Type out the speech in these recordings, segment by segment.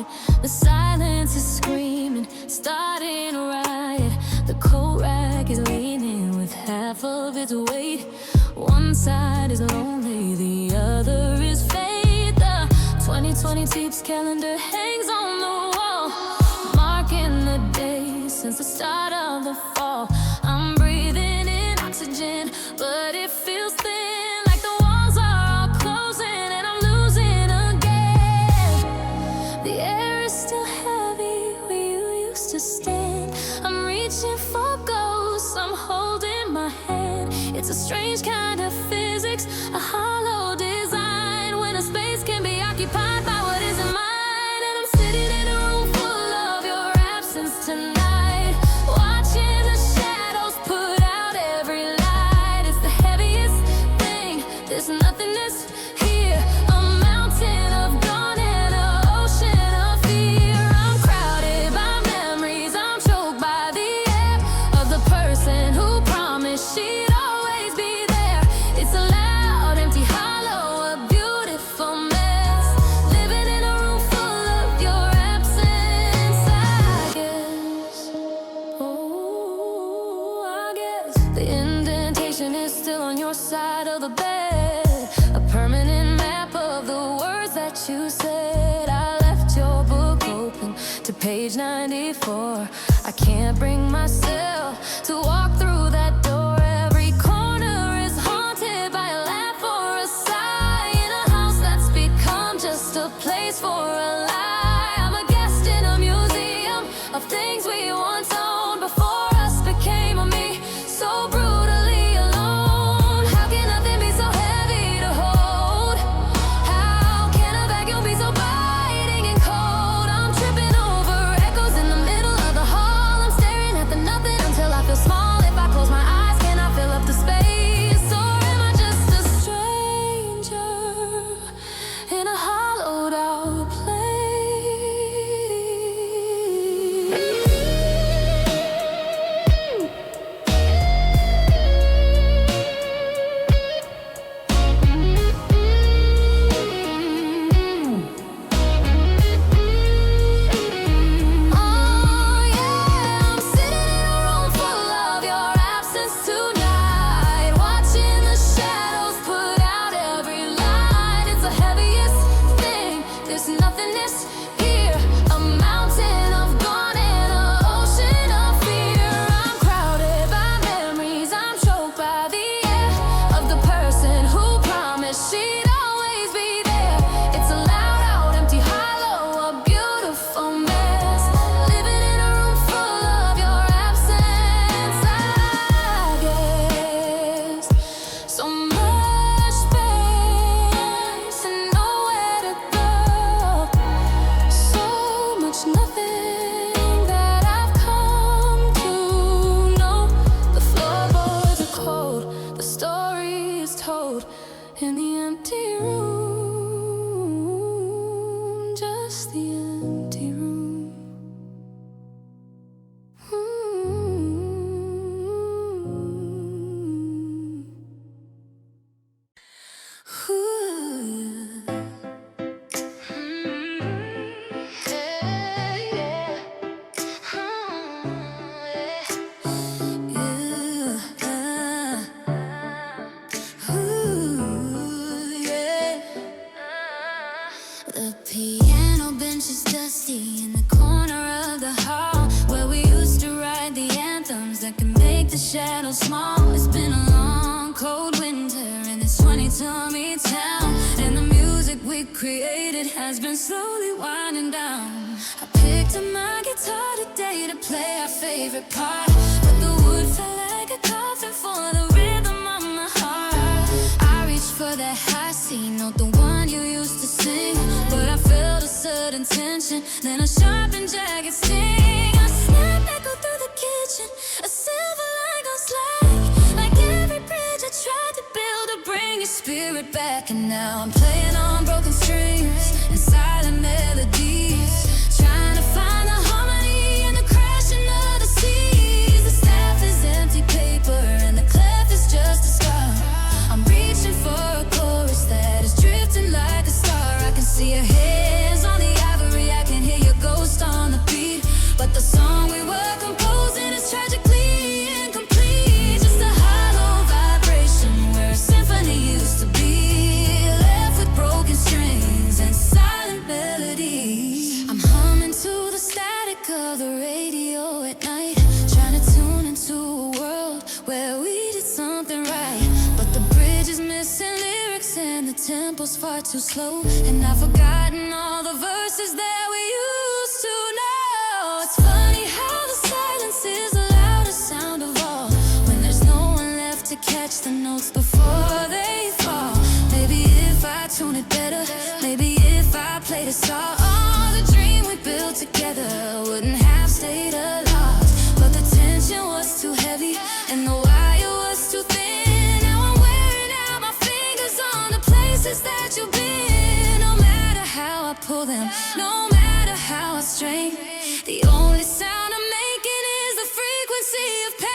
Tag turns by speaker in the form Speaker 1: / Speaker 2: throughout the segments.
Speaker 1: haunted. The silence is screaming, starting a riot. The cold rack is leaning with half of its weight. One side is lonely, the other is fate. The 2020 Jeep's calendar hangs on the wall, marking the days since the start of the fall. I'm breathing in oxygen, but it feels thin, like the walls are all closing and I'm losing again. The air is still heavy where you used to stand. I'm reaching for ghosts, I'm holding my hand. It's a strange kind of physics, a hollow design, when a space can be occupied by what isn't mine. And I'm sitting in a room full of your absence tonight, watching the shadows put out every light. It's the heaviest thing, there's nothingness here, a mountain of gone and an ocean of fear. I'm crowded by memories, I'm choked by the air of the person who promised she'd always be there. It's a loud, empty hollow, a beautiful mess, living in a room full of your absence, I guess. Oh, I guess the indentation is still on your side of the bed, a permanent map of the words that you said. I left your book open to page 94. I can't bring myself to walk through that door. Every corner is haunted by a laugh or a sigh, in a house that's become just a place for a lie. I'm a guest in a museum of things we once owned before us became a me, so brutally alone. How can nothing be so heavy to hold? How can a vacuum be so biting and cold? I'm tripping over echoes in the middle of the hall. I'm staring at the nothing until I feel small. If I close my eyes, can I fill up the space? Or am I just a stranger in a hollowed out place? Oh yeah, I'm sitting in a room full of your absence tonight, watching the shadows put out every light. It's the heaviest thing, there's nothingness here, a mountain of gone and an ocean of fear. I'm crowded by memories, I'm choked by the air of the person who promised she'd always be there. It's a loud out, empty hollow, a beautiful mess, living in a room full of your absence, I guess. So much space and nowhere to go, so much nothing that I've come to know. The floorboards are cold, the story is told in the empty room, just the empty room. The piano bench is dusty in the corner of the hall, where we used to write the anthems that can make the shadows small. It's been a long, cold winter in this 2020 town, and the music we created has been slowly winding down. I picked up my guitar today to play our favorite part, but the wood felt like a coffin for the rhythm of my heart. I reached for that high C note, the one you used to sing, but I felt a sudden tension, then a sharp and jagged sting. A snap echoed through the kitchen, a silver light goes like every bridge I tried to build to bring your spirit back. And now I'm playing on broken strings and silent melodies, trying to find the harmony in the crashing of the seas. The staff is empty paper and the clef is just a scar. I'm reaching for a chorus that is drifting like a star. I can see your hands on the ivory, I can hear were composing is tragically incomplete. Just a hollow vibration where a symphony used to be, left with broken strings and silent melodies. I'm humming to the static of the radio at night, trying to tune into a world where we did something right. But the bridge is missing lyrics and the tempo's far too slow, and I've forgotten all the verses that we used to know. It's funny how the silence is the loudest sound of all, when there's no one left to catch the notes before they fall. Maybe if I tune it better, maybe if I played a song, the dream we built together wouldn't have stayed aloft. But the tension was too heavy and the wire was too thin. Now I'm wearing out my fingers on the places that you've been. No matter how I pull them, no matter how I strain, the only sound I'm making is the frequency of pain.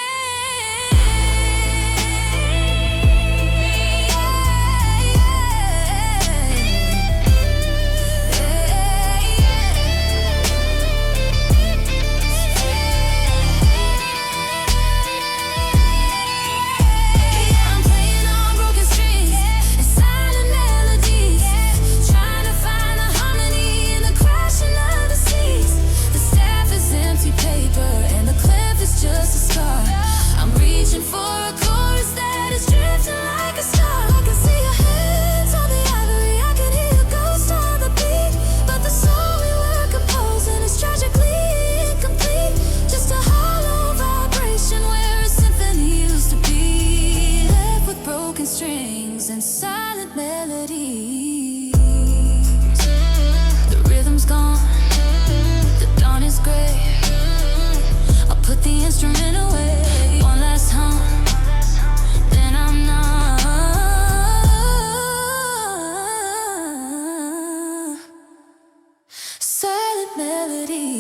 Speaker 1: I'm playing on broken strings and silent melodies, trying to find the harmony in the crashing of the seas. The staff is empty paper and the clef is just a scar. I'm reaching for a chorus that is drifting like a star. I can see your hands on the ivory, I can hear your ghost on the beat. But the song we were composing is tragically incomplete. Just a hollow vibration where a symphony used to be, left with broken strings and silent melodies. The rhythm's gone, the dawn is gray. I'll put the instrument away, one last hum, then I'm not. Silent melody.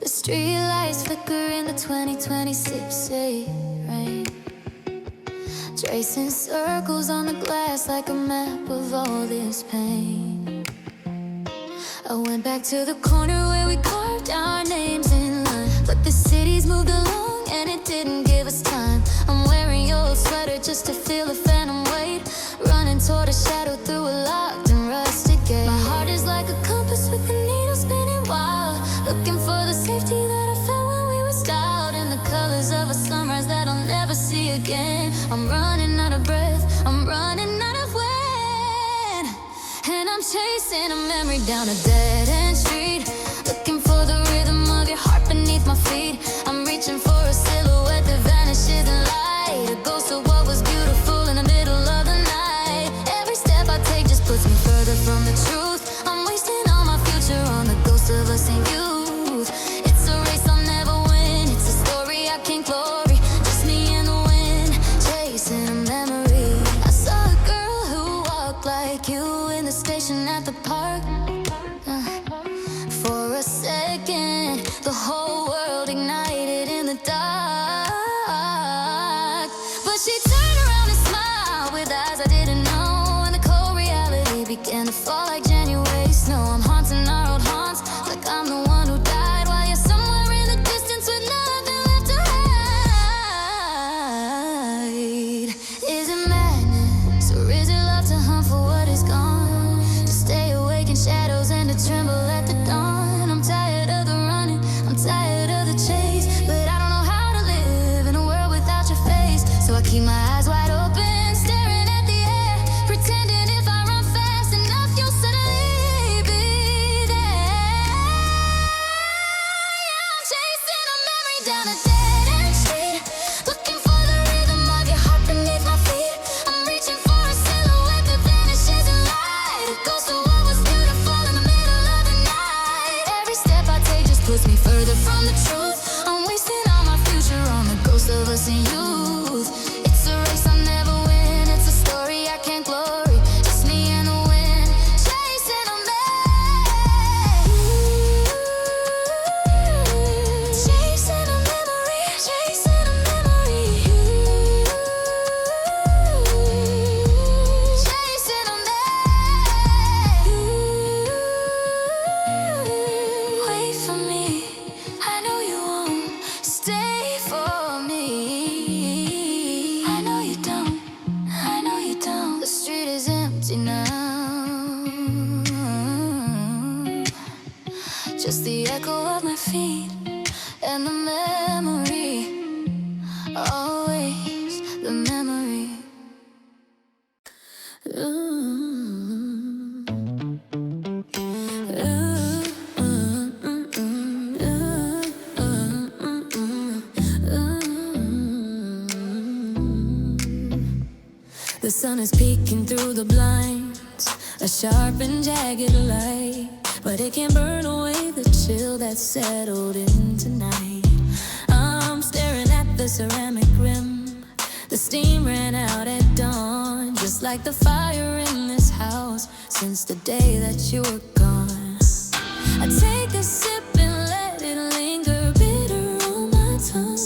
Speaker 1: The street lights flicker in the 2026 rain, tracing circles on the glass like a map of all this pain. I went back to the corner where we carved our names in line, but the city's moved along and it didn't give us time. I'm wearing your old sweater just to feel a phantom weight, running toward a shadow through a locked and rusted gate. My heart is like a compass with the needle spinning wild, looking for the safety that I felt when we were styled in the colors of a sunrise that I'll never see again. I'm running out of breath, I'm running out of wind, and I'm chasing a memory down a dead-end street, looking for the rhythm of your heart beneath my feet. I'm reaching for a silhouette that vanishes in light, a ghost of what was beautiful in the middle of the night. Every step I take just puts me further from the truth. I'm wasting all my future on the ghost of us in youth. It's a race I'll never win, it's a story I can't glory, just me and the wind, chasing a memory. I saw a girl who walked like you in the station at the park. For a second, the whole world ignited in the dark, but she turned around and smiled with eyes I didn't know, and the cold reality began to fall like January snow. I'm haunting our old haunts like I'm the one who died, while you're somewhere in the distance with nothing left to hide. Is it madness or is it love to hunt for what is gone, to stay awake in shadows and to tremble at the dawn? I'm tired of the running, I'm tired further from the truth. I'm wasting all my future on the ghost of us in youth. It's a race I'll never win. It's a story I can't glory. Just me and the wind, chasing a man. Chasing a memory, chasing a memory. Chasing a man. Wait for me, I know you won't stay for me. I know you don't, I know you don't. The street is empty now, just the echo of my feet and the memory, always the memory. The sun is peeking through the blinds, a sharp and jagged light, but it can't burn away the chill that's settled in tonight. I'm staring at the ceramic rim. The steam ran out at dawn, just like the fire in this house since the day that you were gone. I take a sip and let it linger, bitter on my tongue,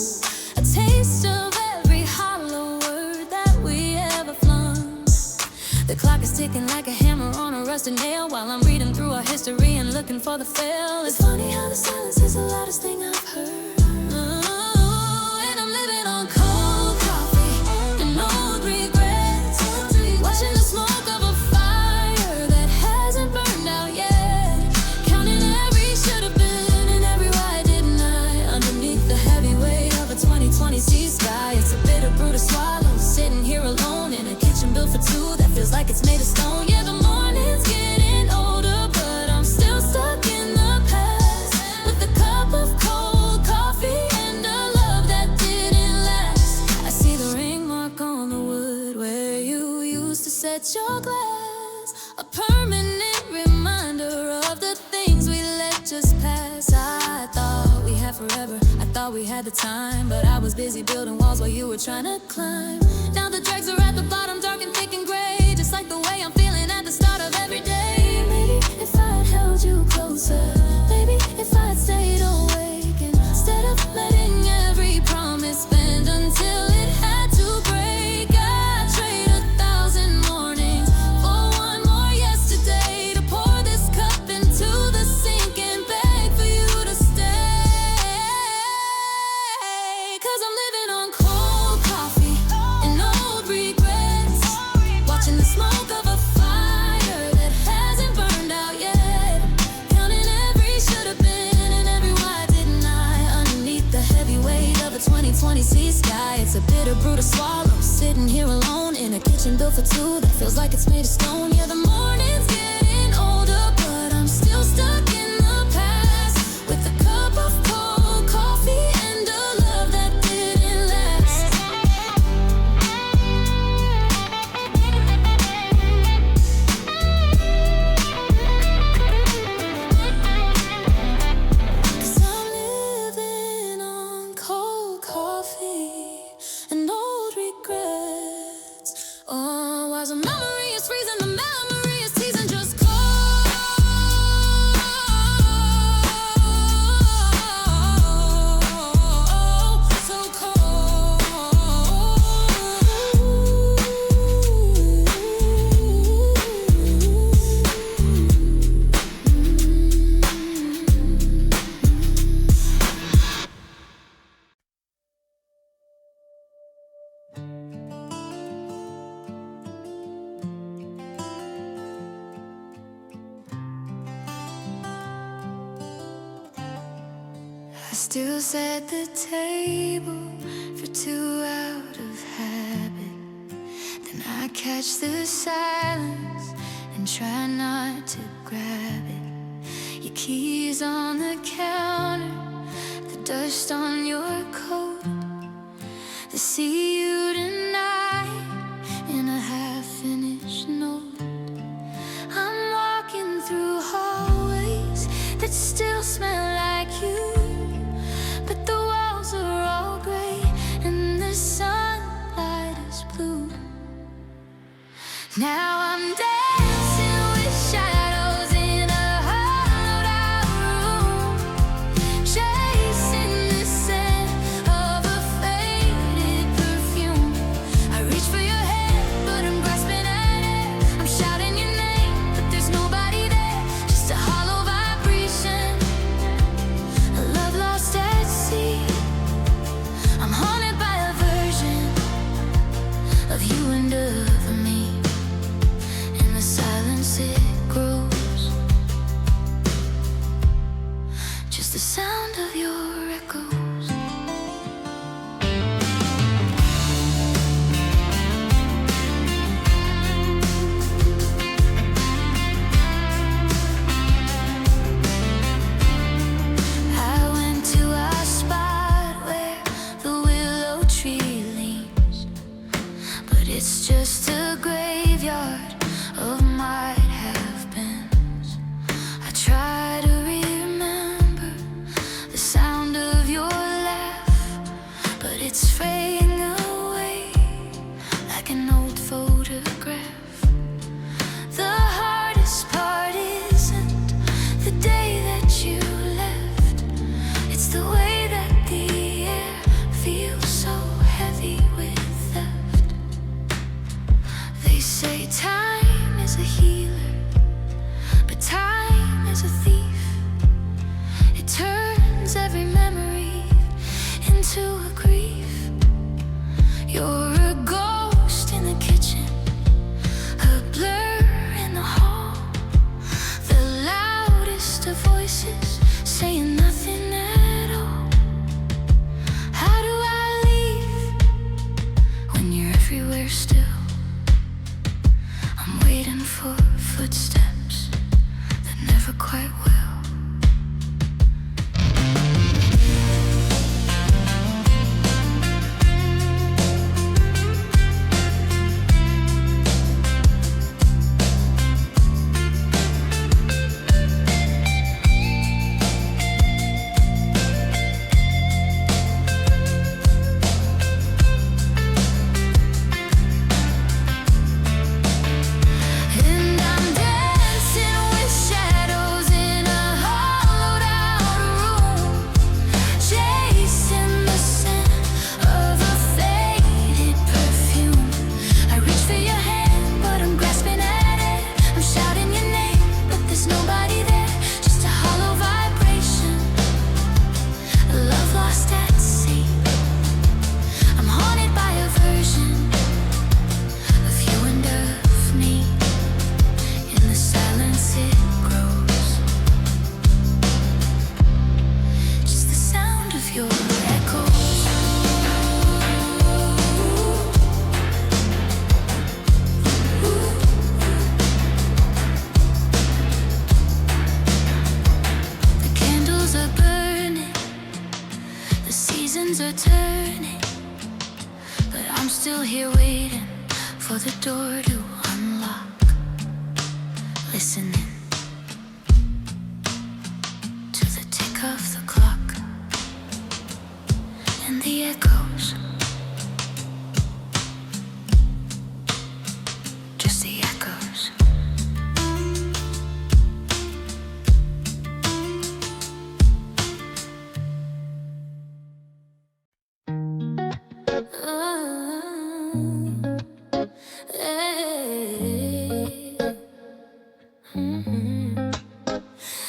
Speaker 1: a taste of every hollow word that we ever flung. The clock is ticking like a hammer on a rusted nail, while I'm reading through our history and looking for the fail. It's funny how the silence is the loudest thing I've heard. And I'm living on cold coffee and old regrets, watching the smoke of a fire that hasn't burned out yet, counting every should have been and every why didn't I, underneath the heavy weight of a 2020 sea sky. It's a bitter brew to swallow, sitting here alone in a kitchen built for two that feels like it's made of stone. Yeah, the morning's getting older, but I'm still stuck in the past, with a cup of cold coffee and a love that didn't last. I see the ring mark on the wood where you used to set your glass, a permanent reminder of the things we let just pass. I thought we had forever, I thought we had the time, but I was busy building walls while you were trying to climb. Now the dregs are at the bottom, dark and thick and gray, just like the way I'm feeling at the start of every day. Maybe if I'd held you closer, maybe if I'd stayed awake, instead of letting every promise bend until it had to break. I'd trade 1,000 mornings for one more yesterday, to pour this cup into the sink and beg for you to stay. 'Cause I'm living on cold coffee and old regrets, watching the smoke of a fire that hasn't burned out yet, counting every should have been and every why didn't I, underneath the heavy weight of a 2020 sea sky. It's a bitter brew to swallow, sitting here alone in a kitchen built for two that feels like it's made of stone. Yeah, the morning's getting older, but I'm still stuck in the past, with a cup of cold coffee and a love that didn't last. 'Cause I'm living on cold coffee and old regrets. Oh, while the memory is freezing, the memory is teasing, just cold, so cold. I still set the table for two out of habit. Then I catch the silence and try not to grab it. Your keys on the counter, the dust on your coat, the see you tonight in a half-finished note. I'm walking through hallways that still smell like you. sound of your echoes. I went to a spot where the willow tree leans, but it's just a graveyard of might have beens. I try to remember the sound of your laugh, but it's fading away like an old photograph. The hardest part isn't the day that you left, it's the way that the air feels so heavy with theft. They say time is a healer, but time is a thief. It turns every memory into a grief. You're a ghost in the kitchen, a blur in the hall, the loudest of voices saying nothing at all. How do I leave when you're everywhere still? I'm waiting for footsteps that never quite will. And I'm dancing with shadows in a hollowed out room, chasing the scent of a faded perfume. I reach for your hand, but I'm grasping at it. I'm shouting your name, but there's nobody there, just a hollow vibration, a love lost at sea. I'm haunted by a version of you and of me. In the silence it grows, just the sound of your echoes. The candles are burning, the seasons are turning, but I'm still here waiting for the door to unlock, listening to the tick of the clock and the echoes, just the echoes.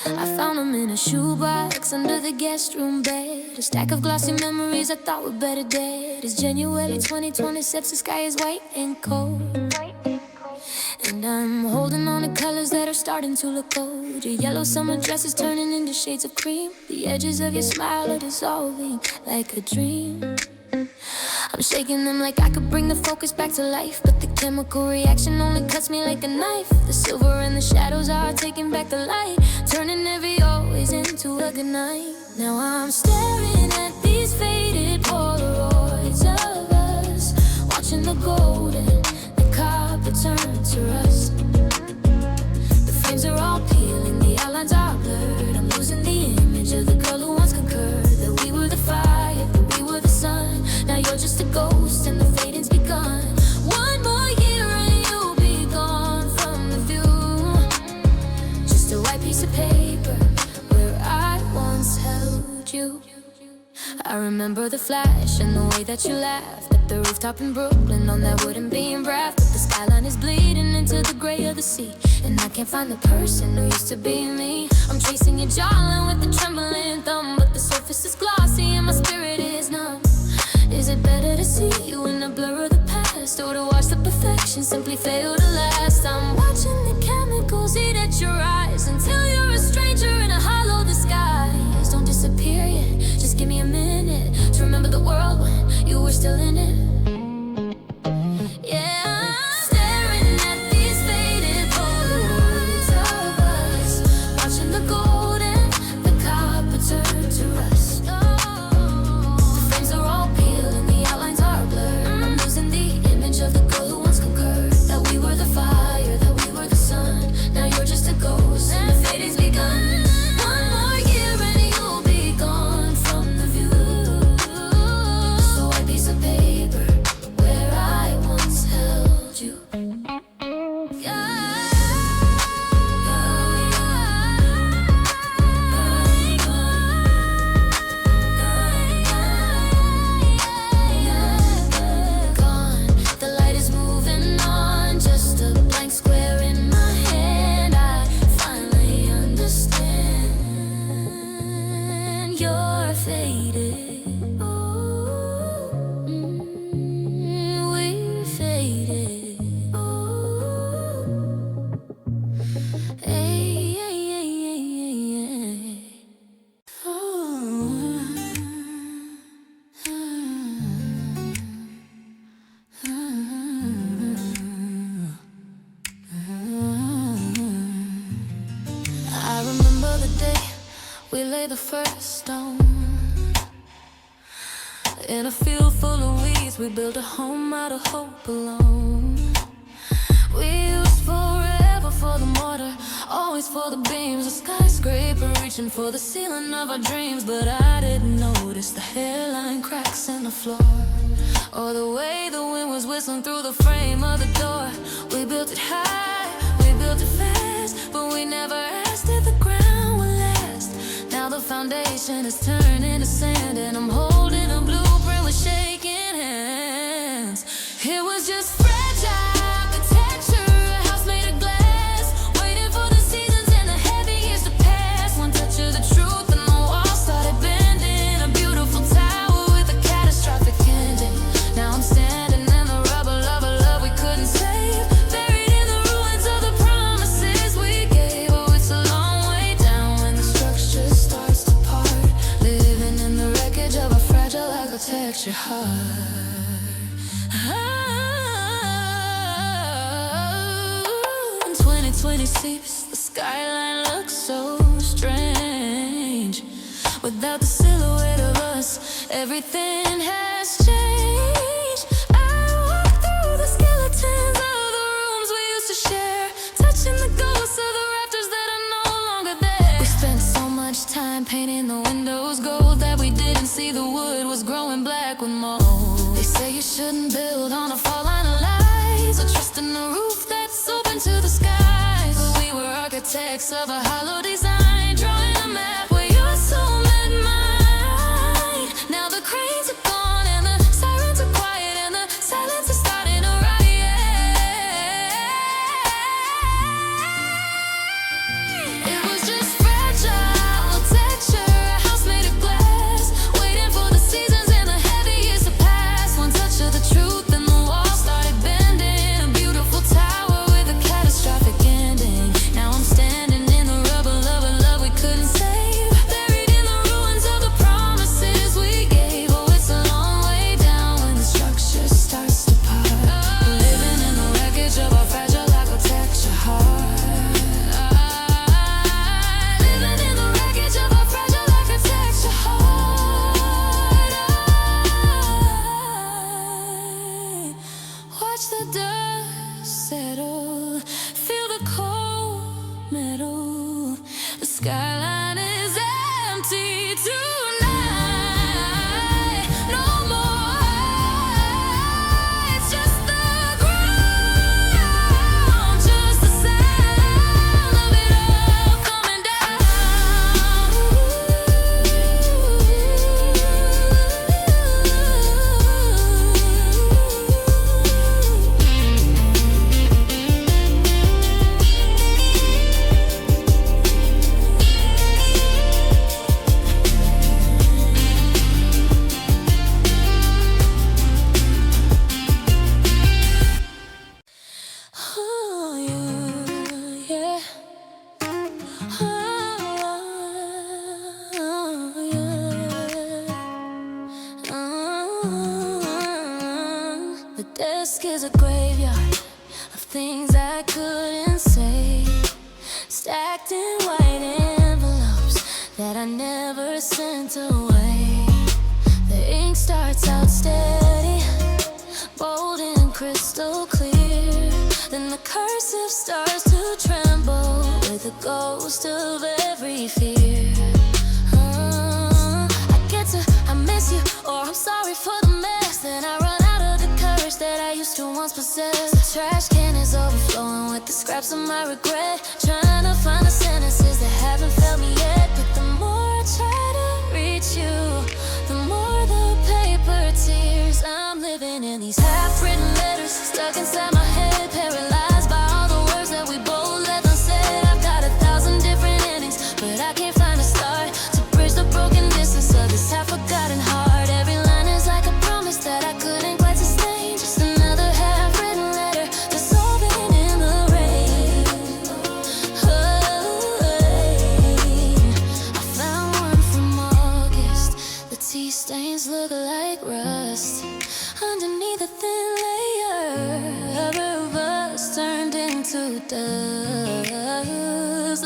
Speaker 1: I found them in a shoebox under the guest room bed, a stack of glossy memories I thought were better dead. It's January 2026, the sky is white and cold, and I'm holding on to colors that are starting to look old. Your yellow summer dress is turning into shades of cream. The edges of your smile are dissolving like a dream. I'm shaking them like I could bring the focus back to life, but the chemical reaction only cuts me like a knife. The silver and the shadows are taking back the light, turning every always into a goodnight. Now I'm staring at these faded Polaroids of us, watching the gold and the copper turn to rust. The frames are all peeling, the outlines are blurred. I'm losing the image of the girl who once concurred that we were the fire, that we were the sun. Now you're just a ghost and the fading's begun. One more year and you'll be gone from the view, just a white piece of paper where I once held you. I remember the flash and the way that you laughed at the rooftop in Brooklyn on that wooden beam raft. But the skyline is bleeding into the gray of the sea, and I can't find the person who used to be me. I'm tracing your jawline with a trembling thumb, but the surface is glossy and my spirit is numb. Is it better to see you in a blur of the past, or to watch the perfection simply fail to last? I'm watching the chemicals eat at your eyes until you're a stranger in a hollow disguise. Don't disappear Just give me a minute to remember the world when you were still in it. Yeah, I'm staring at these faded Polaroids of us, watching the gold and the copper turn to rust. The frames are all peeled and the outlines are blurred. I'm losing the image of the girl who once concurred that we were the fire, that we were the sun. Now you're just a ghost and the fading's begun. One more year and you'll be gone from the view. So white piece of paper where I once held you. Gone. The light is moving on, just a blank square in my hand. I finally understand. You're faded. We're faded. Hey, hey, hey, hey, hey. I remember the day we laid the first stone. In a field full of weeds, we built a home out of hope alone. We used forever for the mortar, always for the beams. A skyscraper reaching for the ceiling of our dreams. But I didn't notice the hairline cracks in the floor, or the way the wind was whistling through the frame of the door. We built it high, we built it fast, but we never asked if the ground would last. Now the foundation is turning to sand, and I'm holding a blueprint with shaking hands. It was just fragile architecture, a house made of glass, waiting for the seasons and the heavy years to pass. One touch of the truth and the walls started bending. A beautiful tower with a catastrophic ending. Now I'm standing in the rubble of a love we couldn't save, buried in the ruins of the promises we gave. Oh, it's a long way down when the structure starts to part, living in the wreckage of a fragile architecture heart. In 2026, the skyline looks so strange. Without the silhouette of us, everything has changed. I walk through the skeletons of the rooms we used to share, touching the ghosts of the rafters that are no longer there. We spent so much time painting the windows gold that we didn't see the wood was growing black with mold. They say you shouldn't build on a fall line of lies, or trust in the roof that's open to the skies. But we were architects of a hollow design, drawing a map where your soul met mine. Now the cranes are gone and the sirens are quiet and the silence is starting to riot. It was just fragile texture, a house made of glass, waiting for the seasons and the heavy years to pass. One touch of the truth and the walls started bending. A beautiful tower with a catastrophic ending. Now I'm standing in the rubble of a desk is a graveyard of things I couldn't say, stacked in white envelopes that I never sent away. The ink starts out steady, bold and crystal clear. Then the cursive starts to tremble with the ghost of every fear. I miss you, or I'm sorry for the mess. Then I run out of the courage that I used to once possess. The trash can is overflowing with the scraps of my regret, trying to find the sentences that haven't failed me yet. But the more I try to reach you, the more the paper tears. I'm living in these half-written letters, stuck inside my head, paralyzed by all the words that we both left unsaid. I've got 1,000 different endings, but I can't find a start to bridge the broken distance of this half-forgotten heart. Every line is like a promise that I couldn't quite sustain, just another half-written letter dissolving in the rain. I found one from August. The tea stains look like rust underneath a thin layer of us turned into dust.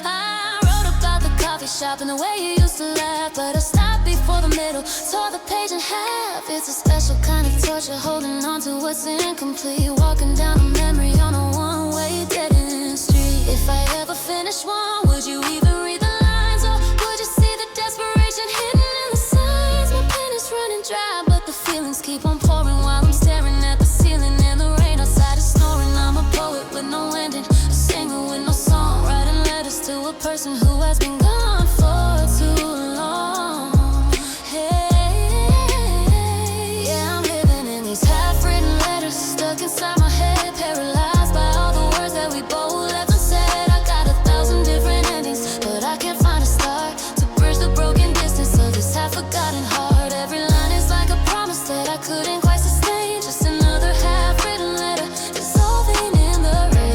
Speaker 1: I wrote about the coffee shop and the way you used to laugh, but I stopped before the middle, tore the page in half. It's a special kind of torture, holding on to what's incomplete, walking down a memory on a one-way dead-end street. If I ever finish one, would you even read the lines, or would you see the desperation hidden in the signs? My pen is running dry, but the feelings keep on pouring while I'm staring at the ceiling, and the rain outside is snoring. I'm a poet with no ending, a singer with no song, writing letters to a person who has been gone for too long. Hey, yeah, I'm living in these half-written letters, stuck inside my head, paralyzed by all the words that we both left unsaid. I got 1,000 different endings, but I can't find a start to bridge the broken distance of this half-forgotten heart. Every line is like a promise that I couldn't quite sustain, just another half-written letter dissolving in the rain.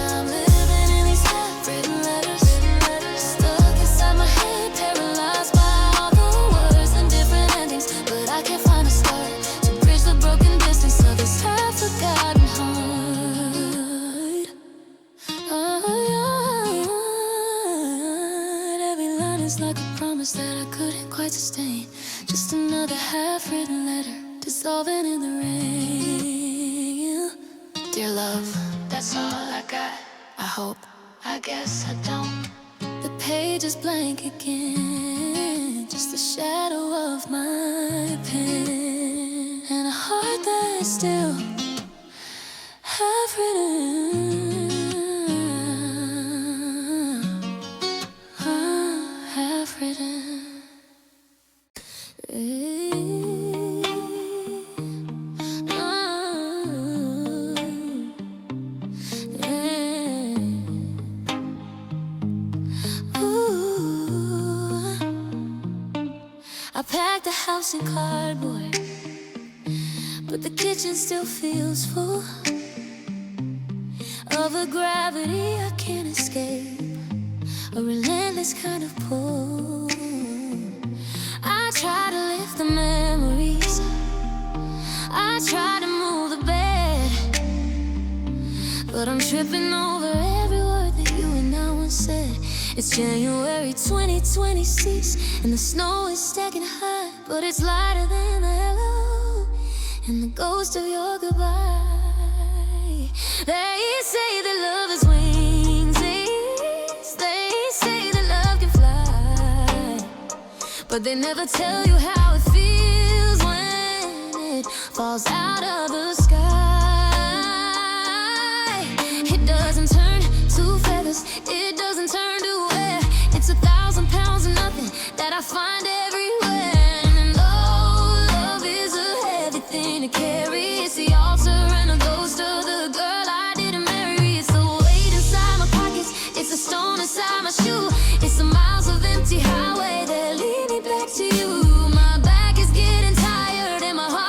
Speaker 1: I'm living in these half-written letters, stuck inside my head, paralyzed by all the words and different endings, but I can't find a start to bridge the broken distance of this half-forgotten heart. Every line is like a promise that I couldn't quite sustain, just another half-written letter dissolving in the rain. Dear love, that's all I got. I hope, I guess I don't. The page is blank again, just a shadow of my pen, and a heart that's still half-written, half-written. I packed the house in cardboard, but the kitchen still feels full of a gravity I can't escape, a relentless kind of pull. I try to lift the memories, I try to move the bed, but I'm tripping over every word that you and I once said. It's January 2026, and the snow is stacking high, but it's lighter than the hello and the ghost of your goodbye. They say that love is wings, they say that love can fly, but they never tell you how it feels when it falls out of the sky. It doesn't turn to feathers, it doesn't turn to air. It's 1,000 pounds of nothing that I find everywhere. And oh, love is a heavy thing to carry. It's the altar and a ghost of the girl I didn't marry. It's the weight inside my pockets, it's a stone inside my shoe. It's the miles of empty highway that lead me back to you. My back is getting tired and my heart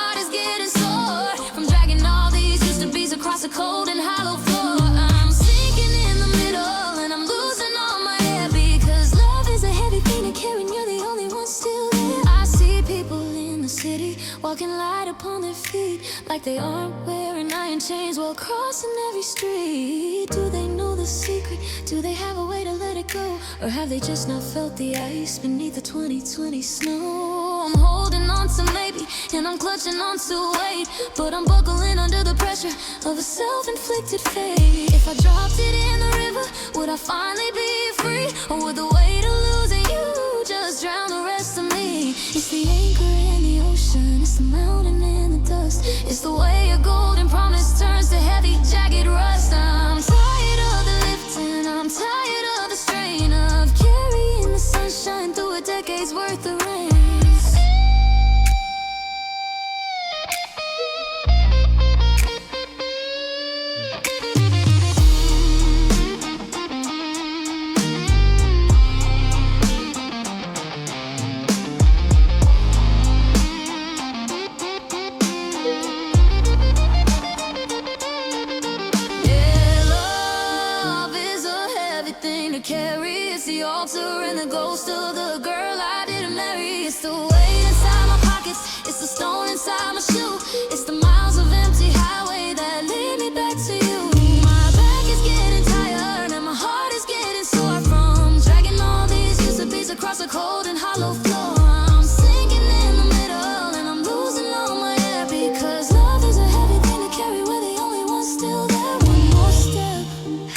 Speaker 1: caring, you're the only one still there. I see people in the city walking light upon their feet, like they aren't wearing iron chains while crossing every street. Do they know the secret? Do they have a way to let it go? Or have they just not felt the ice beneath the 2020 snow? I'm holding on to maybe, and I'm clutching on to weight, but I'm buckling under the pressure of a self-inflicted fate. If I dropped it in the river, would I finally be free? Or would the weight of losing you just drown the rest of me? It's the anchor in the ocean, it's the mountain in the dust, it's the way a golden promise turns to heavy, jagged rust. I'm tired of the lifting, I'm tired of the strain of carrying the sunshine through a decade's worth of rain. And the ghost of the girl I didn't marry. It's the weight inside my pockets, it's the stone inside my shoe, it's the miles of empty highway that lead me back to you. My back is getting tired and my heart is getting sore from dragging all these used to be's across a cold and hollow floor. I'm sinking in the middle and I'm losing all my air, because love is a heavy thing to carry, we're the only ones still there. One more step,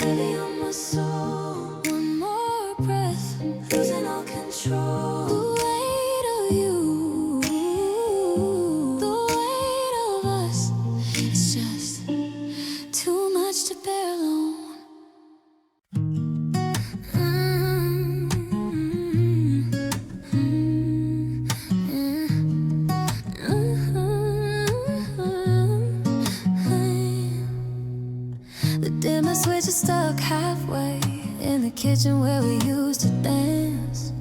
Speaker 1: heavy on my soul, one more breath, losing all control. The weight of you, the weight of us, it's just too much to bear alone. The dimmer switch is stuck halfway in the kitchen where we used to dance.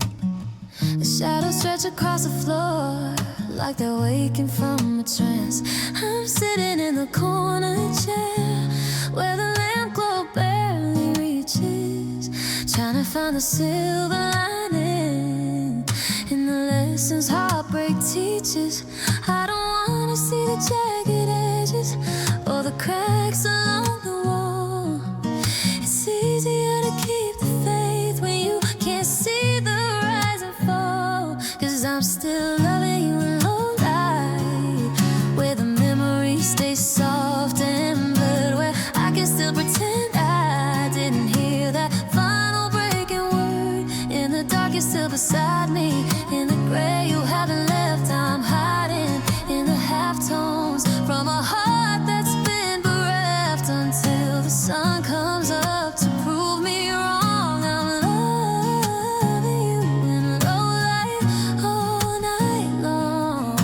Speaker 1: The shadows stretch across the floor like they're waking from a trance. I'm sitting in the corner chair where the lamp glow barely reaches, trying to find the silver lining in the lessons heartbreak teaches. I don't wanna see the jagged edges or the cracks along the wall. It's easier to keep the faith when you can't see the rise and fall. 'Cause I'm still loving you in low light, where the memory stays soft and blurred, where I can still pretend I didn't hear that final breaking word. In the dark you're still beside me, in the gray you haven't left. I'm hiding in the halftones from a heart that's been bereft until the sun comes up to prove me wrong. I'm loving you in low light all night long.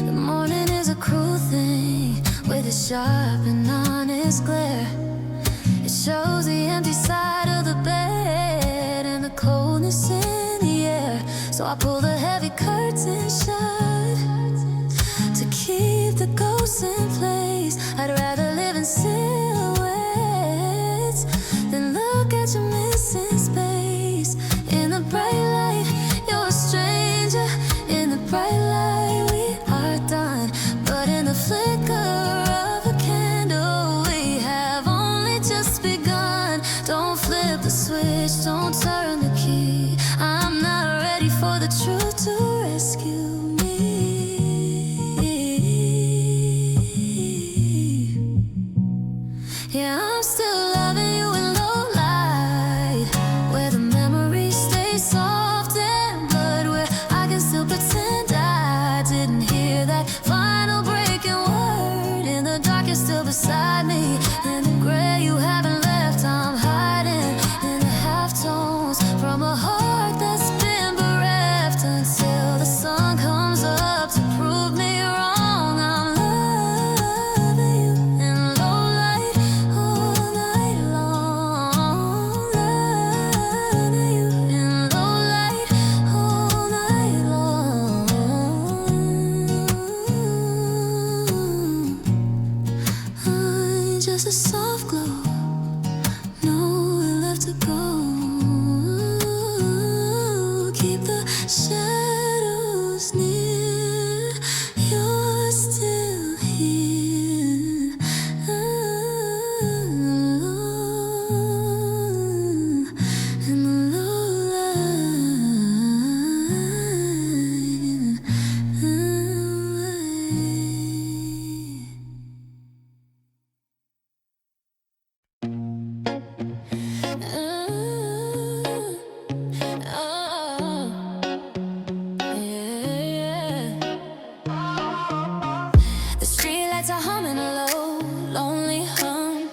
Speaker 1: The morning is a cruel thing with a sharp and honest glare. It shows the empty side of the bed and the coldness in the air. So I pull the heavy curtain shut to keep the ghosts in place. I'd rather live in silhouettes than look at your missing space. In the bright light, you're a stranger. In the bright light, we are done. But in the flicker of a candle, we have only just begun. Don't flip the switch, don't turn the key. I'm not ready for the truth to rescue me. Yeah, I'm still loving you in low light, where the memory stays soft and blurred, where I can still pretend I didn't hear that final breaking word. In the dark you're still beside me, in the gray you haven't left. I'm hiding in the halftones from a heart that's been bereft until the sun comes up to prove me wrong. I'm loving you in low light all night soft glow, nowhere left to go. Keep the shadows near, you're still here. In the low light. The streetlights are humming a low, lonely hum,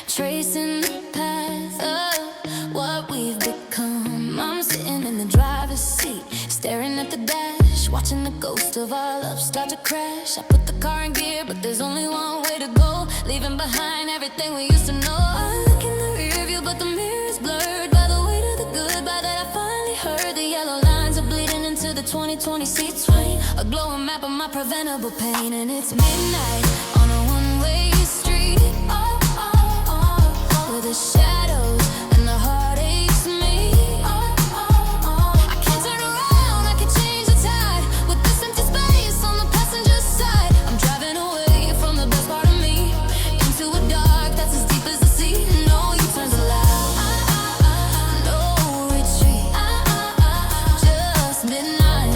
Speaker 1: tracing the path of what we've become. I'm sitting in the driver's seat, staring at the dash, watching the ghost of our love start to crash. I put the car in gear, but there's only one way to go, leaving behind everything we used to know. I look in the rear view, but the mirror's blurred by the weight of the goodbye that I finally heard. The yellow lines are bleeding into the 2020 seats, white, a glowing map of my preventable pain. And it's midnight on a one-way street, where the shadows and the heartaches meet. I can't turn around, I can change the tide with this empty space on the passenger side. I'm driving away from the best part of me into a dark that's as deep as the sea. No U-turns allowed, no retreat, just midnight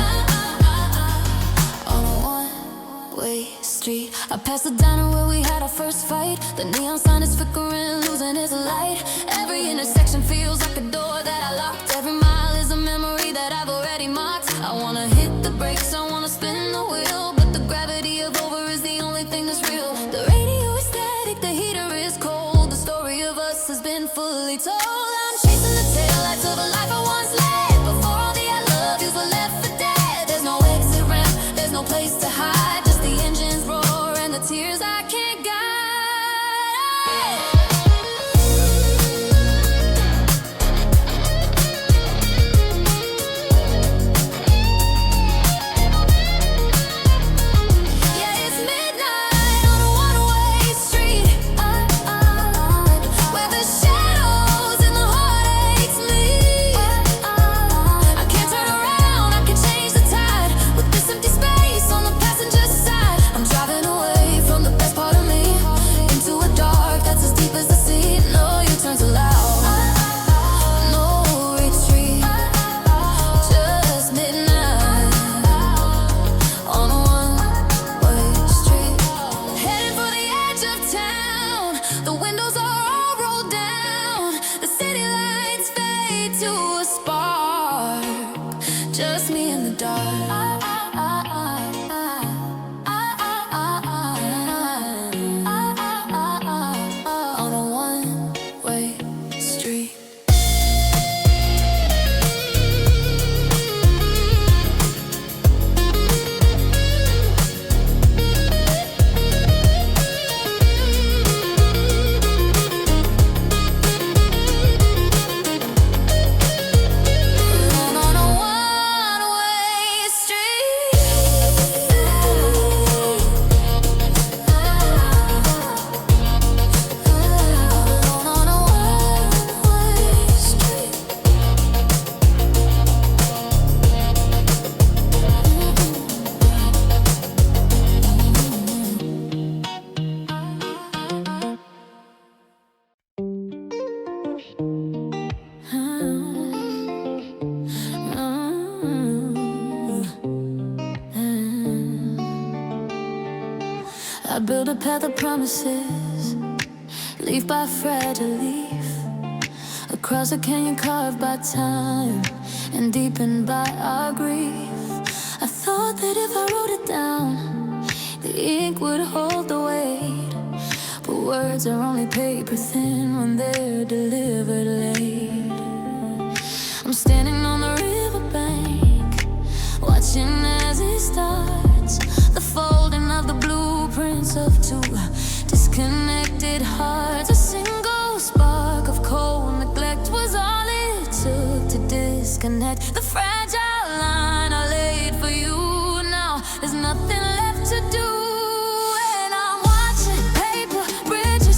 Speaker 1: on a one-way street. I passed the diner where we had our first fight. The neon sign is flickering, losing its light. Every intersection feels like a door that I locked. Every mile is a memory that I've already marked. I wanna hit the brakes, I wanna spin the wheel, but the gravity of over is the only thing that's real. The radio is static, the heater is cold. The story of us has been fully told. I'm chasing the taillights of a life I once led, before all the I love yous were left for dead. There's no exit ramp, there's no place to hide, just the engines roar and the tears I can't guide. Yeah, it's midnight on a one-way street, where the shadows and the heartaches meet. I can't turn around, I can change the tide with this empty space on the passenger side. I'm driving away from the best part of me into a dark that's as deep as the sea. No U-turns allowed, no retreat, just midnight on a one-way street. Heading for the edge of town, the windows are all rolled down. The city lights fade to a spark, just me in the dark. On a one-way street. On a one-way street. On a one-way street. I build a path of promises, leaf by fragile leaf, across a canyon carved by time and deepened by our grief. I thought that if I wrote it down, the ink would hold the weight, but words are only paper thin when they're delivered late. I'm standing on the riverbank, watching as it starts, the folding of the blueprints of two disconnected hearts. A single spark of cold neglect was all it took to disconnect the fragile line I laid for you. Now there's nothing left to do, and I'm watching paper bridges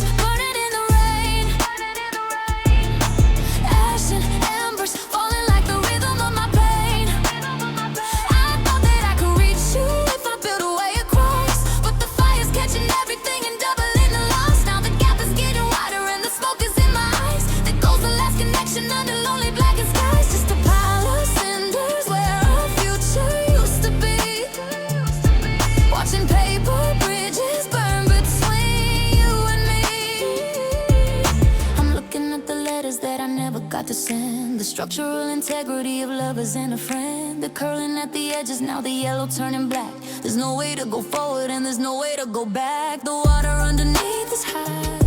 Speaker 1: forgot to send. The structural integrity of lovers and a friend. The curling at the edges, now the yellow turning black. There's no way to go forward and there's no way to go back. The water underneath is high,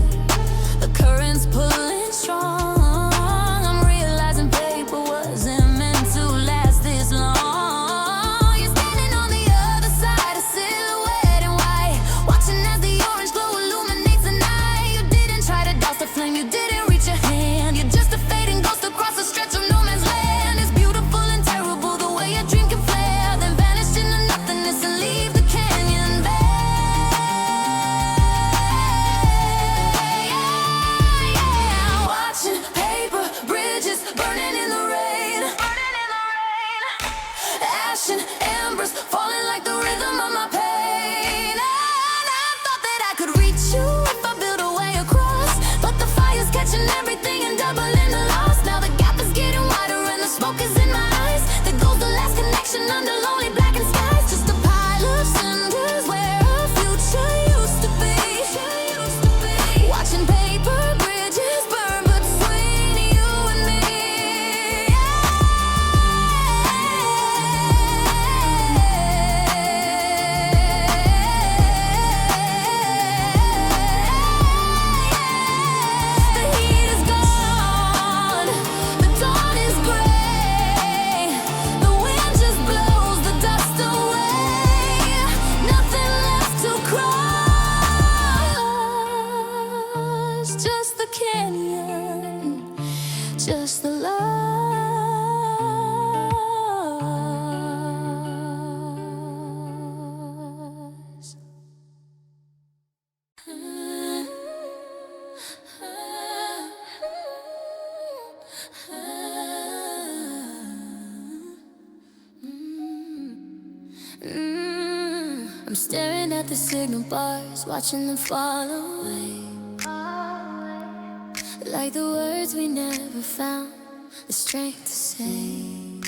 Speaker 1: the current's pulling strong. I'm realizing paper wasn't meant to last this long. You're standing on the other side, a silhouette in white, watching as the orange glow illuminates the night. You didn't try to douse the flame, you didn't reach your hand. You're just a fading ghost across a stretch of no man's land. It's beautiful and terrible the way a dream can flare, then vanish into nothingness and leave the canyon bare. Watching paper bridges burning in the rain, ashen embers falling like the rhythm of my pain. And I thought that I could reach you if I built a way across, but the fire's catching everything and doubling the loss. Now the gap is getting wider and the smoke is in my eyes. There goes the last connection under lonely blackened skies. Just a pile of cinders where a future used to be. Watching paper bridges burn between you and me. The heat is gone, the dawn is gray, the wind just blows the dust away. Nothing left to cross, just the canyon, just the loss. I'm staring at the signal bars, watching them fall away, like the words we never found the strength to say.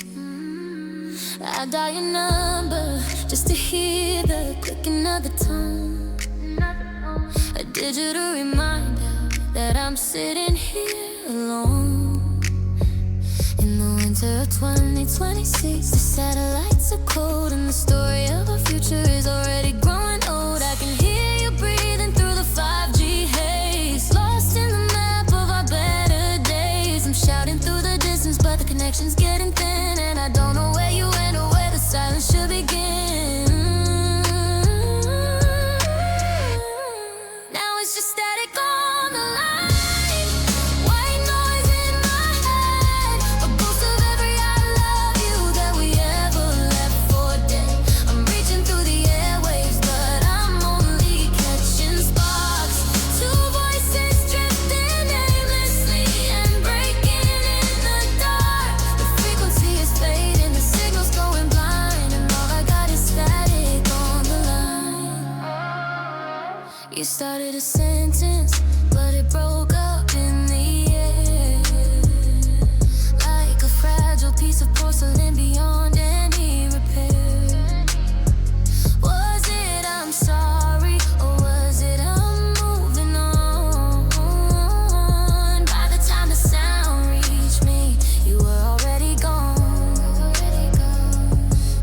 Speaker 1: I dial your number just to hear the clicking of the tongue, a digital reminder that I'm sitting here alone. In the winter of 2026, the satellites are cold and the story of our future is already growing old. I can hear you breathing through the 5G haze, lost in the map of our better days. I'm shouting through the distance, but the connection's getting thin, and I don't know where you went or where the silence should begin. Now it's just static on the line, white noise in my head, a ghost of every I love you that we ever left for dead. I'm reaching through the airwaves, but I'm only catching sparks. Two voices drifting aimlessly and breaking in the dark. The frequency is fading, the signal's going blind, and all I got is static on the line. You started a sentence, but it broke up in the air, like a fragile piece of porcelain beyond any repair. Was it I'm sorry, or was it I'm moving on? By the time the sound reached me, you were already gone.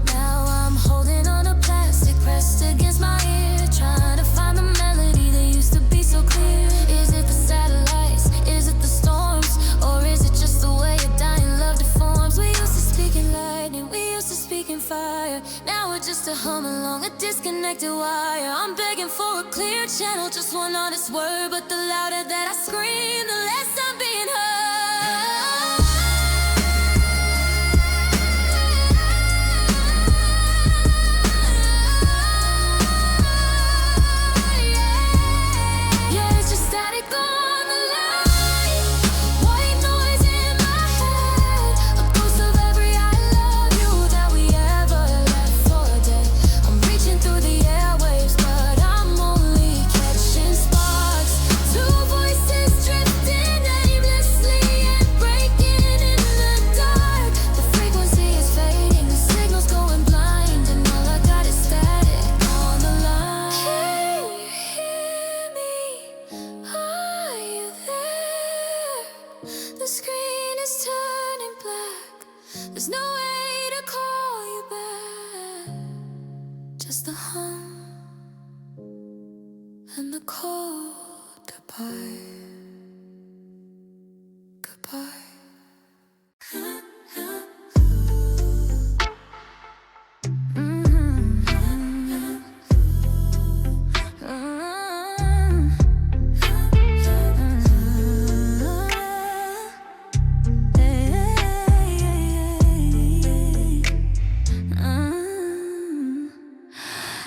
Speaker 1: Now I'm holding on to plastic pressed against my ear, trying to find the melody that used to be so clear. Is it the satellites? Is it the storms? Or is it just the way a dying love deforms? We used to speak in lightning, we used to speak in fire. Now we're just a hum along a disconnected wire. I'm begging for a clear channel, just one honest word, but the louder that I scream, the less I'm being heard. Yeah, it's just static on the line, white noise in my head, a ghost of every I love you that we ever left for dead. I'm reaching through the airwaves, but I'm only catching sparks. Two voices drifting There's no way to call you back, just the hum and the cold goodbye. Goodbye.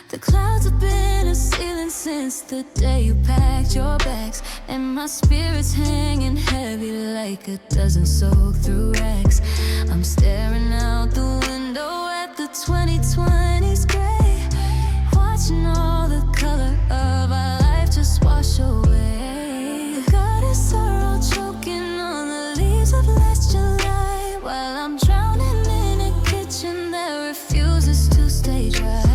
Speaker 1: The clouds have been a ceiling since the day you packed your bags, and my spirit's hanging heavy like a dozen soaked through rags. I'm staring out the window at the 2020s gray, watching all the color of our life just wash away. The gardens are all choking on the leaves of last July, while I'm drowning in a kitchen that refuses to stay dry.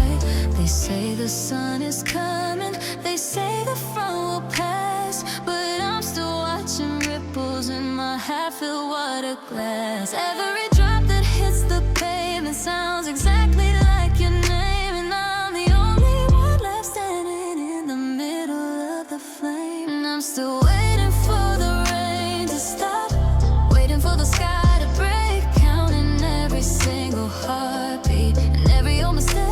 Speaker 1: They say the sun is coming, they say the front will pass, but I'm still watching ripples in my half-filled water glass. Every drop that hits the pavement sounds exactly like your name, and I'm the only one left standing in the middle of the flame. And I'm still waiting for the rain to stop, waiting for the sky to break, counting every single heartbeat and every old mistake.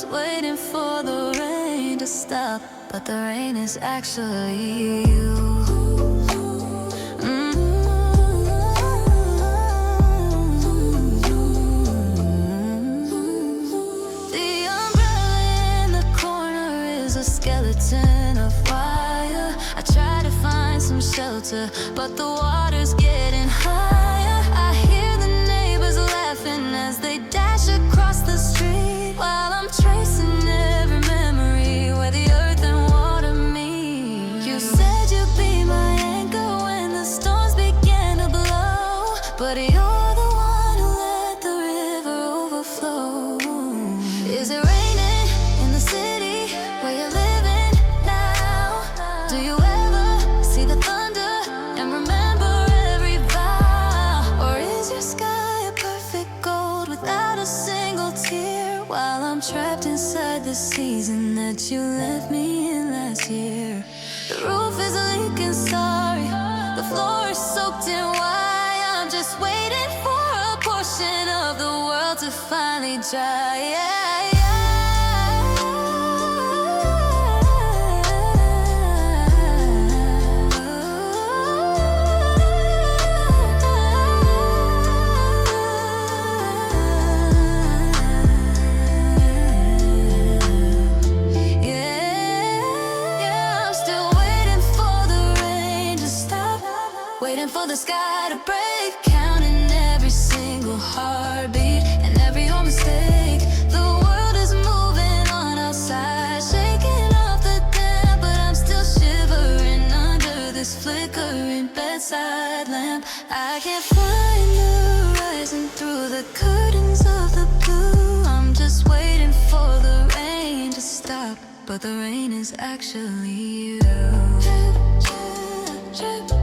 Speaker 1: Waiting for the rain to stop, but the rain is actually you. The umbrella in the corner is a skeleton of wire. I try to find some shelter, but the water's getting higher. I hear the neighbors laughing as they dash across the street, while I'm tracing every memory where the earth and water meet. You said you'd be my anchor when the storms began to blow, but you're the one who let the river overflow. Is it raining in the city where you're living now? Do you ever see the thunder and remember every vow? Or is your sky a perfect gold without a single tear, while I'm trapped inside the season that you left me in last year? The roof is leaking, sorry, the floor is soaked in why. I'm just waiting for a portion of the world to finally dry. Waiting for the sky to break, counting every single heartbeat and every old mistake. The world is moving on outside, shaking off the damp, but I'm still shivering under this flickering bedside lamp. I can't find the horizon through the curtains of the blue. I'm just waiting for the rain to stop, but the rain is actually you. Drip, drip, drip, drip.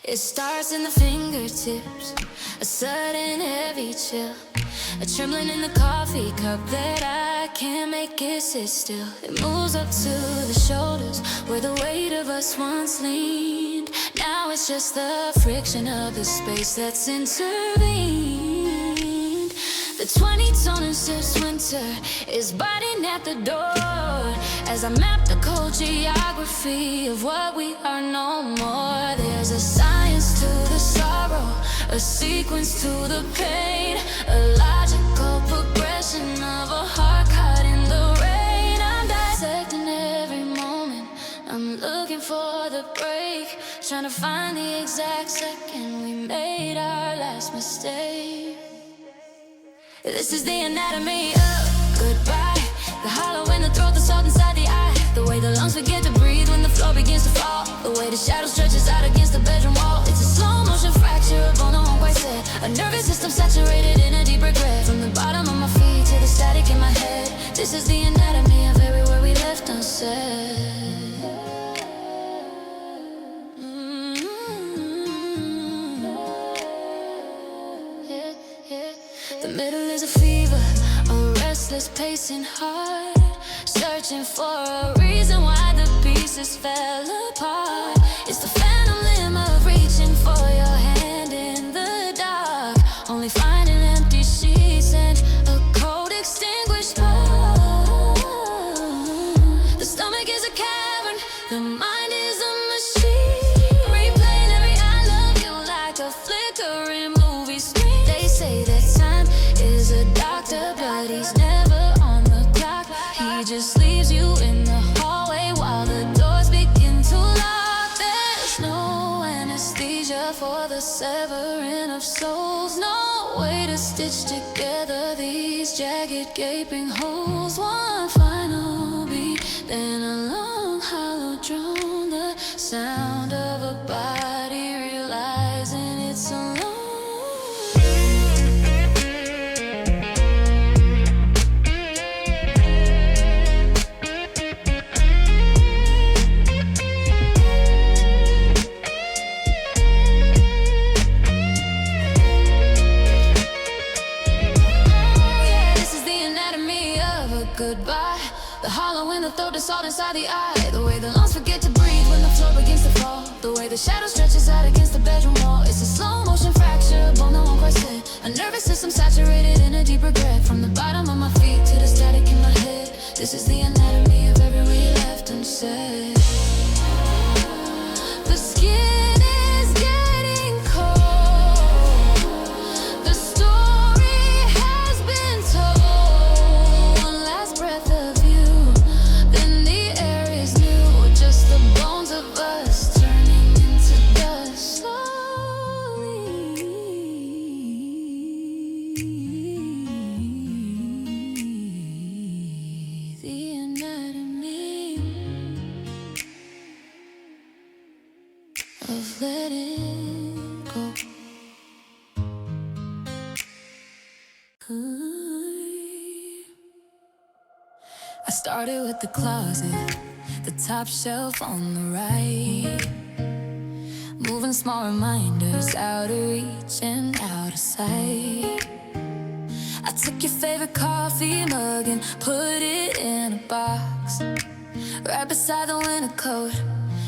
Speaker 1: It starts in the fingertips, a sudden heavy chill, a trembling in the coffee cup that I can't make it sit still. It moves up to the shoulders where the weight of us once leaned. Now it's just the friction of the space that's intervened. The 20-tone sips winter is biting at the door. As I map the cold geography of what we are no more. There's a science to the sorrow, a sequence to the pain, a logical progression of a heart caught in the rain. I'm dissecting every moment, I'm looking for the break, trying to find the exact second we made our last mistake. This is the anatomy of goodbye, the hollow in the throat, the salt inside the eye, the way the lungs forget to breathe when the floor begins to fall, the way the shadow stretches out against the bedroom wall. It's a slow motion fracture, a bone that won't quite set, a nervous system saturated in a deep regret. From the bottom of my feet to the static in my head, this is the anatomy of every word we left unsaid. The middle is a fever, a restless pacing heart, searching for a reason why the pieces fell apart. It's the phantom limb of reaching for your hand in the dark, only finding empty sheets and a cold extinguished spark. The stomach is a cavern, the mind is a machine, replaying every I love you like a flickering movie screen. They say that time is a doctor, but he's never on the clock. He just leaves you in the hallway while the doors begin to lock. There's no anesthesia for the severing of souls, no way to stitch together these jagged gaping holes. One final beat, then a long hollow drone, the sound of a body realizing it's alone. Goodbye, the hollow in the throat, the salt inside the eye, the way the lungs forget to breathe when the floor begins to fall, the way the shadow stretches out against the bedroom wall. It's a slow motion fracture, a bone that won't quite set, a nervous system saturated in a deep regret. From the bottom of my feet to the static in my head, this is the anatomy of every we left unsaid. The skin is getting cold, the story has been told. Breath of you, then the air is new, just the bones of us turning into dust slowly. The anatomy of letting go. I started with the closet, the top shelf on the right, moving small reminders out of reach and out of sight. I took your favorite coffee mug and put it in a box, right beside the winter coat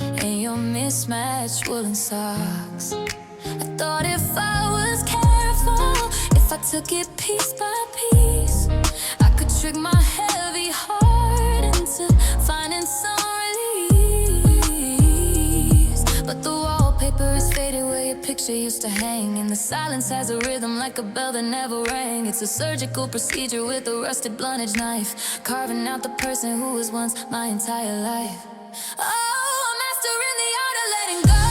Speaker 1: and your mismatched woolen socks. I thought if I was careful, if I took it piece by piece, I could trick my heavy heart into finding some release. But the wallpaper is faded where your picture used to hang, and the silence has a rhythm like a bell that never rang. It's a surgical procedure with a rusted blunt-edge knife, carving out the person who was once my entire life. Oh, I'm mastering the art of letting go.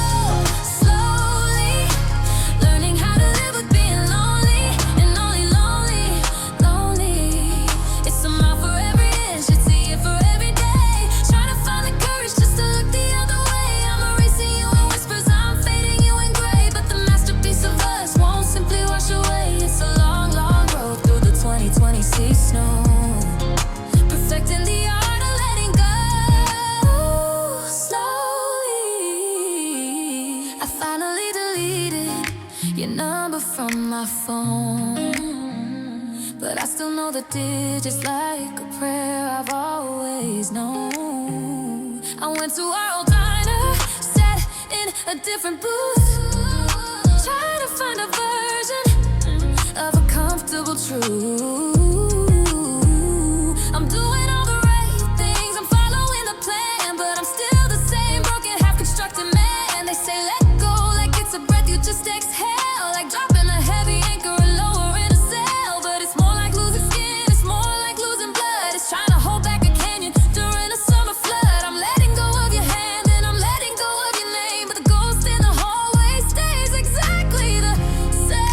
Speaker 1: Slowly learning how to live with being lonely, and only lonely, lonely. It's a mile for every inch, it's a year for every day, trying to find the courage just to look the other way. I'm erasing you in whispers, I'm fading you in gray, but the masterpiece of us won't simply wash away. It's a long, long road through the 2020 snow, perfecting the art of letting go. Slowly I finally deleted your number from my phone, but I still know the digits like a prayer I've always known. I went to our old diner, sat in a different booth, trying to find a version of a comfortable uncomfortable truth. I'm doing all the right things, I'm following the plan, but I'm still the same broken, half-constructed man. They say let go like it's a breath you just exhale, like dropping a heavy anchor or lowering a sail. But it's more like losing skin, it's more like losing blood. It's trying to hold back a canyon during a summer flood. I'm letting go of your hand and I'm letting go of your name, but the ghost in the hallway stays exactly the same.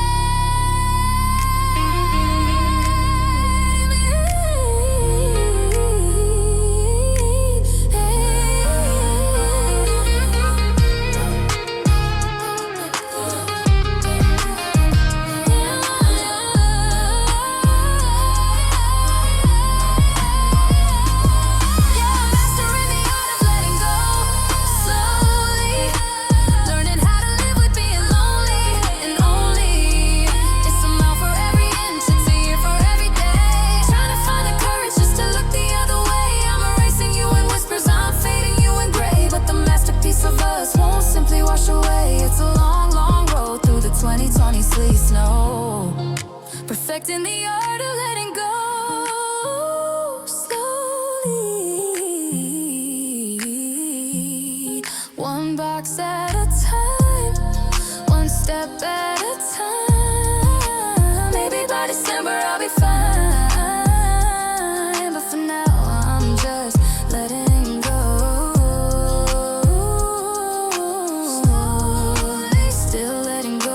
Speaker 1: Perfecting the art of letting go slowly, one box at a time, one step at a time. Maybe by December I'll be fine, but for now I'm just letting go. Slowly, still letting go.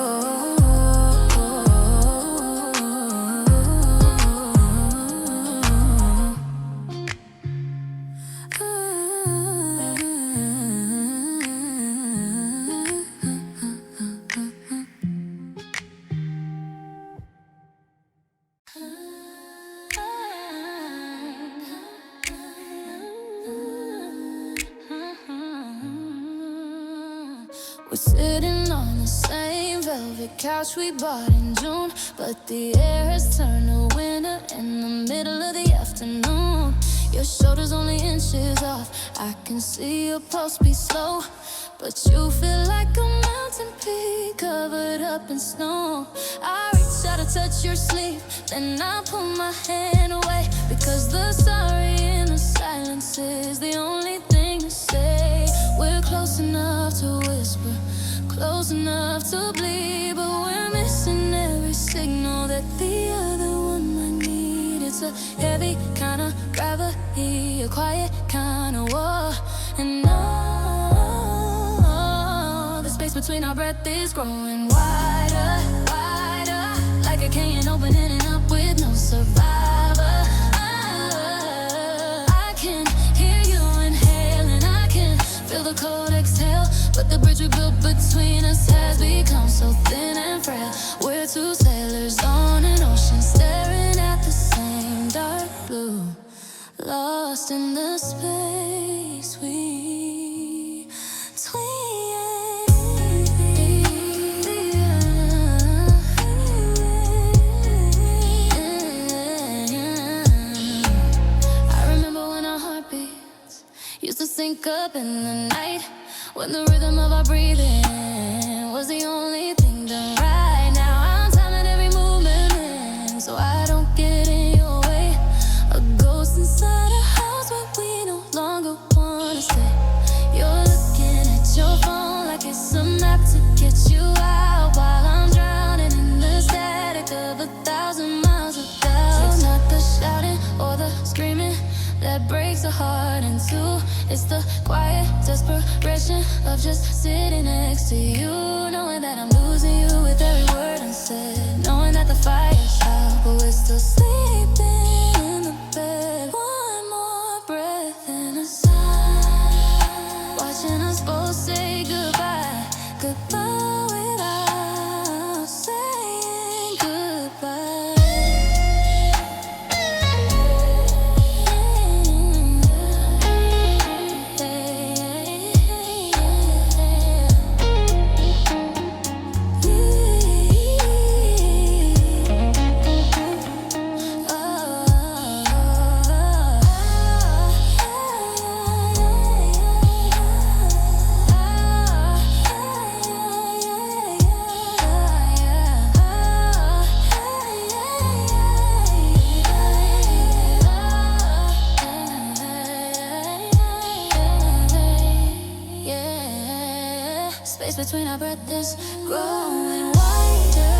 Speaker 1: We're sitting on the same velvet couch we bought in June, but the air has turned to winter in the middle of the afternoon. Your shoulder's only inches off, I can see your pulse be slow, but you feel like a mountain peak covered up in snow. I reach out to touch your sleeve, then I pull my hand away, because the sorry in the silence is the only thing to say. We're close enough to whisper, close enough to bleed, but we're missing every signal that the other one might need. It's a heavy kind of gravity, a quiet kind of war, and all the space between our breath is growing wider, wider, like a canyon opening up with no survivor. I can hear you inhale and I can feel the cold exhale, but the bridge we built between us has become so thin and frail. We're two sailors on an ocean staring at the same dark blue, lost in the space we I remember when our heartbeats used to sync up in the night, when the rhythm of our breathing was the only thing done right. Now I'm timing every movement so I don't get in your way. A ghost inside a house where we no longer wanna stay. You're looking at your phone like it's a map to get you out, while I'm drowning in the static of 1,000 miles of doubt. It's not the shouting or the screaming that breaks a heart in two. It's the quiet desperation of just sitting next to you, knowing that I'm losing you with every word unsaid, knowing that the fire's out, but we're still sleeping in the bed. One more breath in a sigh, watching us both say goodbye, goodbye without saying goodbye. between our breath is growing wider,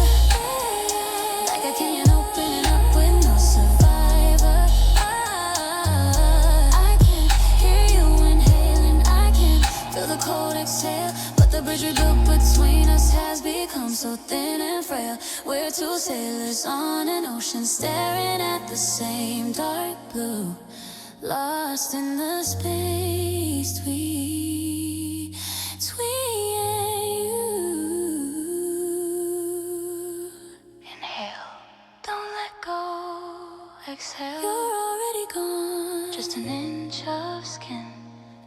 Speaker 1: like a canyon opening up with no survivor. I can hear you inhaling, I can feel the cold exhale, but the bridge we built between us has become so thin and frail. We're two sailors on an ocean staring at the same dark blue, lost in the space between you. Inhale, don't let go. Exhale, you're already gone. Just an inch of skin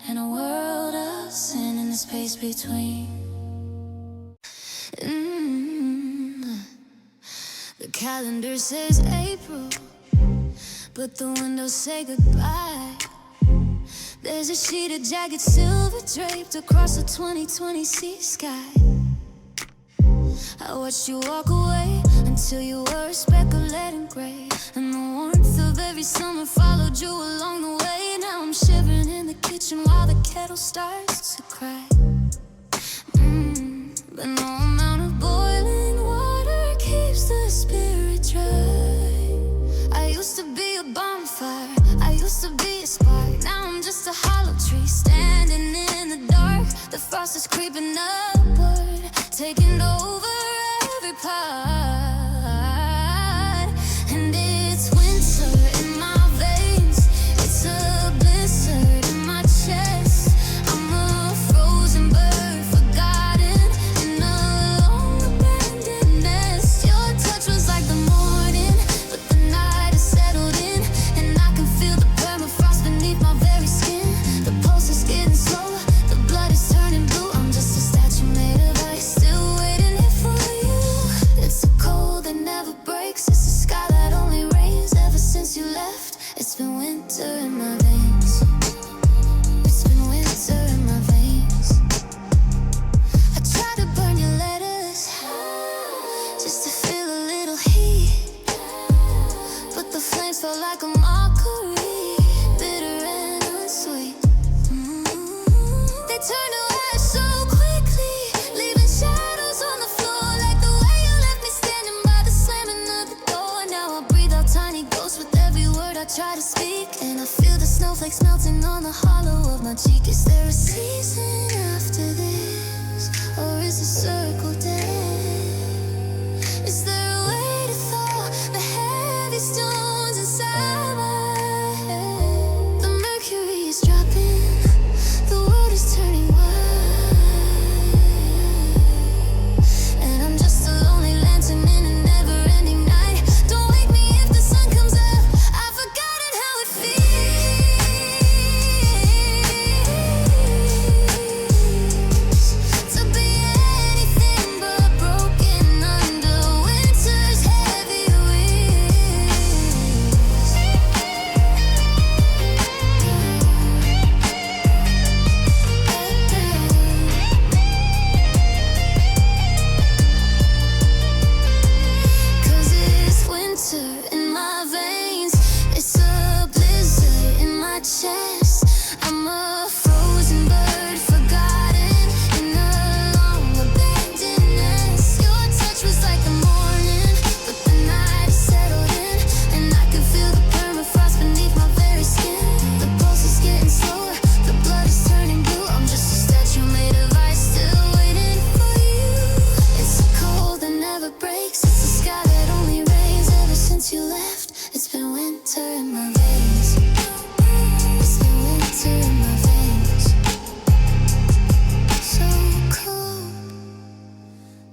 Speaker 1: and a world of sin in the space between. The calendar says April, but the windows say goodbye. There's a sheet of jagged silver draped across the 2020 sea sky. I watched you walk away until you were a speck of lead and gray, and the warmth of every summer followed you along the way. Now I'm shivering in the kitchen while the kettle starts to cry. But no amount of boiling water keeps the spirit dry. I used to be a bonfire, I used to be a spark. Now I'm just a hollow tree standing in the dark. The frost is creeping upward, taking over every part. And it's winter in my veins, it's a blizzard in my chest. I'm a frozen bird, forgotten in a long abandoned nest. Your touch was like the morning, but the night has settled in, and I can feel the permafrost beneath my very skin. The pulse is getting slower, the blood is turning blue. I'm just a statue made of ice, still waiting here for you. It's a cold that never breaks, it's a sky that only rains. Ever since you left, it's been winter in my veins. It's been winter in my veins. I tried to burn your letters just to feel a little heat, but the flames felt like a mockery, bitter and unsweet. They turned to ash so quickly, leaving shadows on the floor, like the way you left me standing by the slamming of the door. Now I breathe out tiny ghosts with every word I try to speak, and I feel the snowflakes melting on the hollow of my cheek. Is there a season after this, or is the circle dead? Is there a way to thaw the heavy stones inside my head? The mercury is dropping, the world is turning white, and I'm just a lonely lantern in a never-ending night. Don't wake me if the sun comes up, I've forgotten how it feels to be anything but broken under winter's heavy wings. 'Cause it's winter in my veins, it's a blizzard in my chest. I'm a frozen bird, forgotten in a long abandoned nest. Your touch was like the morning, but the night has settled in, and I can feel the permafrost beneath my very skin. The pulse is getting slower, the blood is turning blue. I'm just a statue made of ice, still waiting for you. It's a cold that never breaks, it's a sky that only rains. Ever since you left, it's been winter in my veins. It's been winter in my veins. So cold,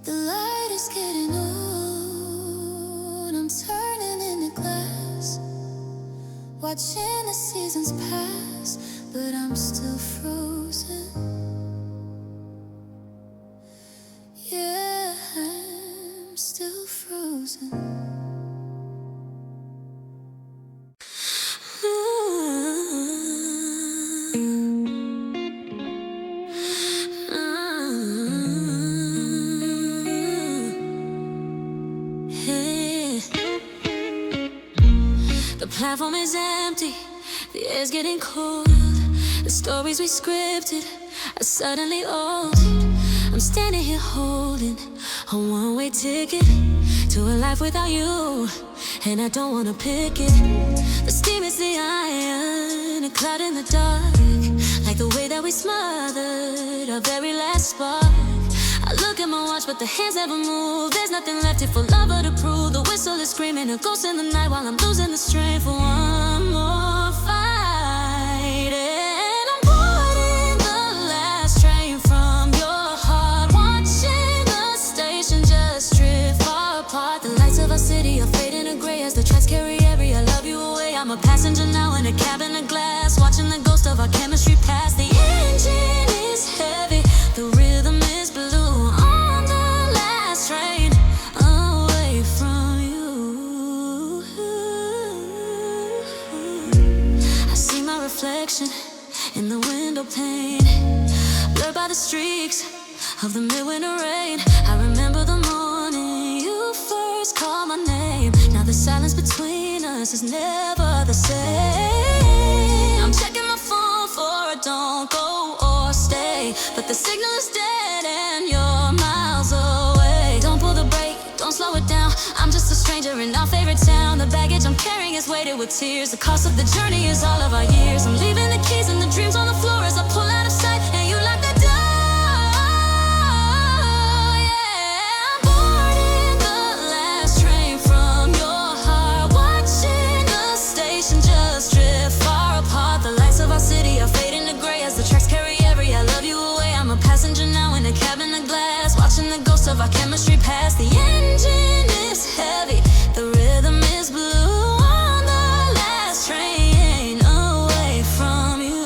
Speaker 1: the light is getting old. I'm turning into glass, watching the seasons pass, but I'm still frozen. Yeah, I'm still frozen. The platform is empty, the air's getting cold. The stories we scripted are suddenly old. I'm standing here holding a one-way ticket to a life without you, and I don't wanna pick it. The steam is the iron, a cloud in the dark, like the way that we smothered our very last spark. I look at my watch, but the hands never move. There's nothing left here for lover to prove. The whistle is screaming, a ghost in the night, while I'm losing the strength for one more fight. And I'm boarding the last train from your heart, watching the station just drift far apart. The lights of our city are fading to gray as the tracks carry every I love you away. I'm a passenger now in a cabin of glass, watching the ghost of our chemistry pass. The engine is heavy, the rhythm is blue. Reflection in the window pane, blurred by the streaks of the midwinter rain. I remember the morning you first called my name. Now the silence between us is never the same. I'm checking my phone for a don't go or stay, but the signal is dead and you're miles away. Don't pull the brake, don't slow it down. I'm just a stranger in our favorite town. The baggage I'm carrying is weighted with tears. The cost of the journey is all of our years. I'm leaving the keys and the dreams on the floor as I pull out of sight and you lock the door. Yeah, I'm boarding the last train from your heart, watching the station just drift far apart. The lights of our city are fading to gray as the tracks carry every I love you away. I'm a passenger now in a cabin of glass, watching the ghost of our chemistry pass. The engine is heavy, the rhythm is blue. On the last train away from you.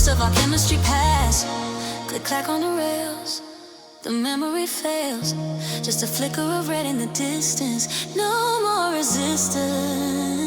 Speaker 1: Of our chemistry pass, click clack on the rails, the memory fails. Just a flicker of red in the distance, no more resistance.